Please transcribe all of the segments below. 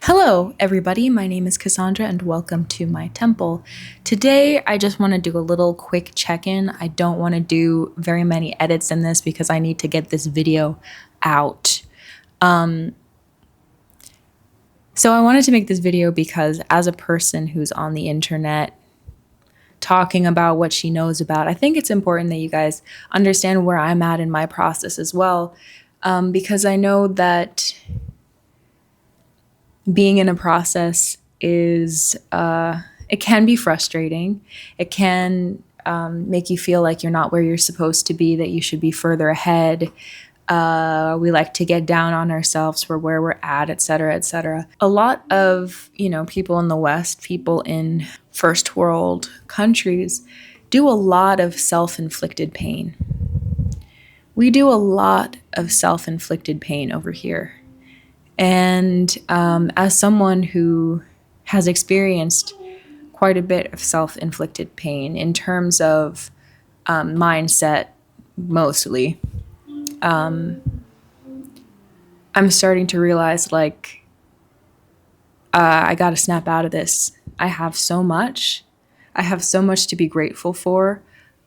Hello, everybody. My name is Cassandra, and welcome to my temple. Today, I just want to do a little quick check in. I don't want to do very many edits in this because I need to get this video out. So, I wanted to make this video because, as a person who's on the internet talking about what she knows about, I think it's important that you guys understand where I'm at in my process as well. Because I know that being in a process is it can be frustrating. It can make you feel like you're not where you're supposed to be, that you should be further ahead. We like to get down on ourselves for where we're at, et cetera, et cetera. A lot of, people in the West, people in first world countries do a lot of self-inflicted pain. We do a lot of self-inflicted pain over here. And as someone who has experienced quite a bit of self-inflicted pain in terms of mindset, mostly, I'm starting to realize, I got to snap out of this. I have so much. I have so much to be grateful for.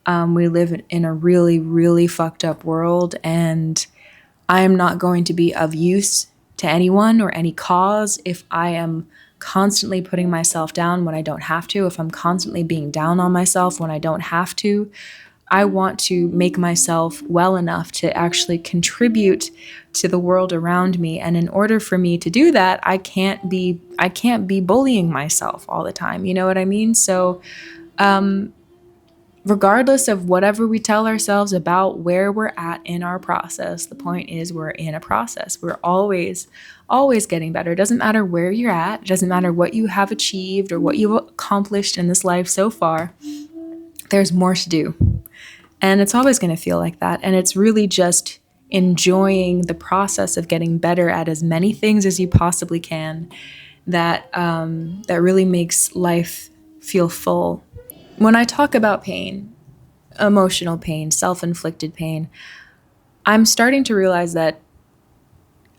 We live in a really, really fucked up world, and I am not going to be of use to anyone or any cause if I am constantly putting myself down when I don't have to, if I'm constantly being down on myself when I don't have to. I want to make myself well enough to actually contribute to the world around me. And in order for me to do that, I can't be bullying myself all the time. You know what I mean? So regardless of whatever we tell ourselves about where we're at in our process, the point is we're in a process. We're always getting better. It doesn't matter where you're at. It doesn't matter what you have achieved or what you've accomplished in this life so far. There's more to do. And it's always going to feel like that. And it's really just enjoying the process of getting better at as many things as you possibly can that really makes life feel full. When I talk about pain, emotional pain, self-inflicted pain, I'm starting to realize that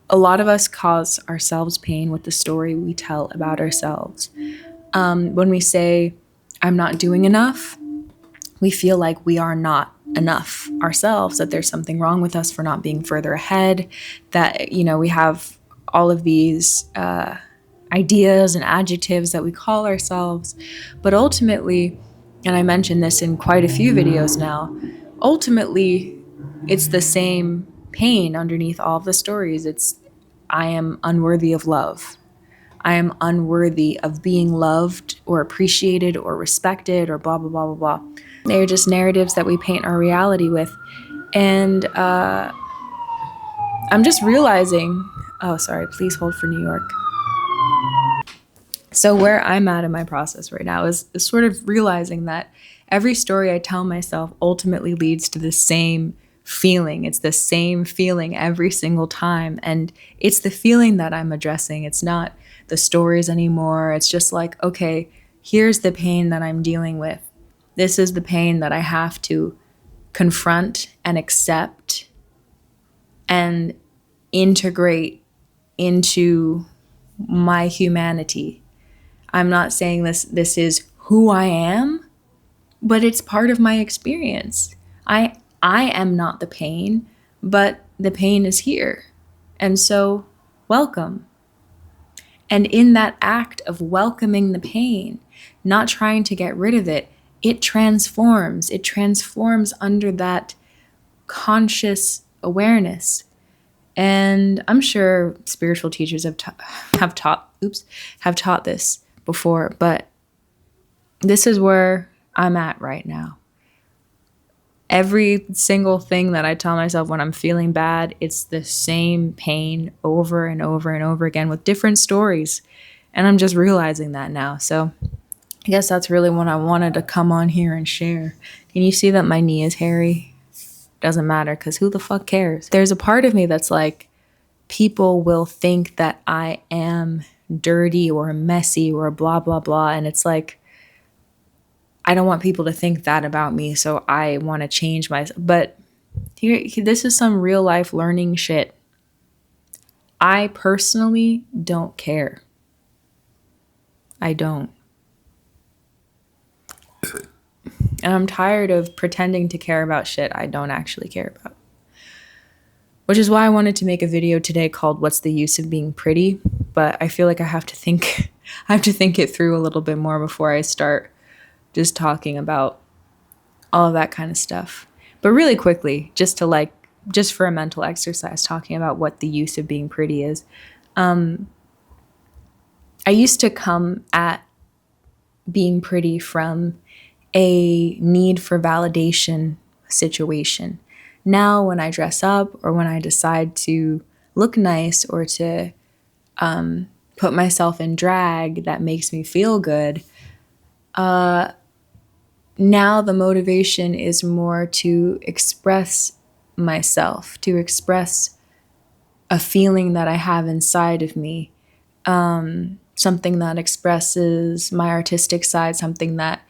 a lot of us cause ourselves pain with the story we tell about ourselves. When we say, I'm not doing enough, we feel like we are not enough ourselves, that there's something wrong with us for not being further ahead, that, we have all of these ideas and adjectives that we call ourselves. But ultimately, and I mentioned this in quite a few videos now, ultimately, it's the same pain underneath all of the stories. It's, I am unworthy of love. I am unworthy of being loved or appreciated or respected or blah, blah, blah, blah, blah. They're just narratives that we paint our reality with. And I'm just realizing, oh, sorry, please hold for New York. So where I'm at in my process right now is sort of realizing that every story I tell myself ultimately leads to the same feeling. It's the same feeling every single time. And it's the feeling that I'm addressing. It's not the stories anymore. It's just like, okay, here's the pain that I'm dealing with. This is the pain that I have to confront and accept and integrate into my humanity. I'm not saying this is who I am, but it's part of my experience. I am not the pain, but the pain is here. And so, welcome. And in that act of welcoming the pain, not trying to get rid of it, it transforms. It transforms under that conscious awareness. And I'm sure spiritual teachers have taught this before, but this is where I'm at right now. Every single thing that I tell myself when I'm feeling bad, it's the same pain over and over and over again with different stories. And I'm just realizing that now. So I guess that's really what I wanted to come on here and share. Can you see that my knee is hairy? Doesn't matter, because who the fuck cares? There's a part of me that's like, people will think that I am dirty or messy or blah, blah, blah. And it's like, I don't want people to think that about me, so I want to change myself. But this is some real life learning shit. I personally don't care. I don't. And I'm tired of pretending to care about shit I don't actually care about. Which is why I wanted to make a video today called What's the Use of Being Pretty? But I feel like I have to think it through a little bit more before I start just talking about all of that kind of stuff. But really quickly, just for a mental exercise, talking about what the use of being pretty is. I used to come at being pretty from a need for validation situation. Now, when I dress up or when I decide to look nice or to put myself in drag that makes me feel good, now the motivation is more to express myself, to express a feeling that I have inside of me, something that expresses my artistic side, something that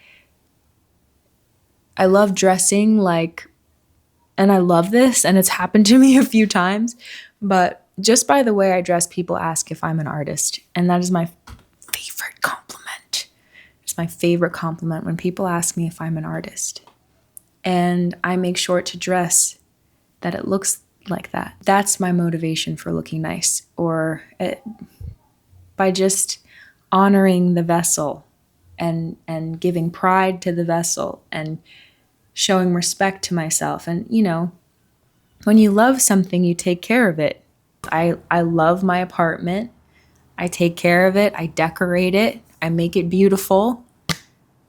I love dressing like, and I love this, and it's happened to me a few times, but just by the way I dress, people ask if I'm an artist, and that is my favorite compliment. It's my favorite compliment when people ask me if I'm an artist. And I make sure to dress that it looks like that. That's my motivation for looking nice, or by just honoring the vessel and giving pride to the vessel and showing respect to myself. And, you know, when you love something, you take care of it. I love my apartment. I take care of it. I decorate it. I make it beautiful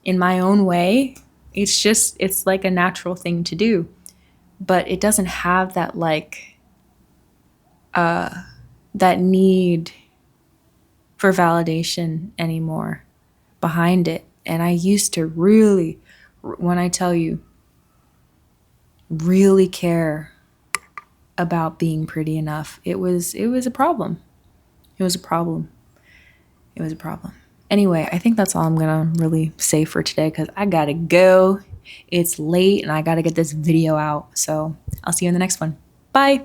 in my own way. It's like a natural thing to do. But it doesn't have that that need for validation anymore behind it. And I used to really, when I tell you, really care about being pretty enough. It was a problem. It was a problem. It was a problem. Anyway, I think that's all I'm gonna really say for today because I gotta go. It's late and I gotta get this video out. So I'll see you in the next one. Bye.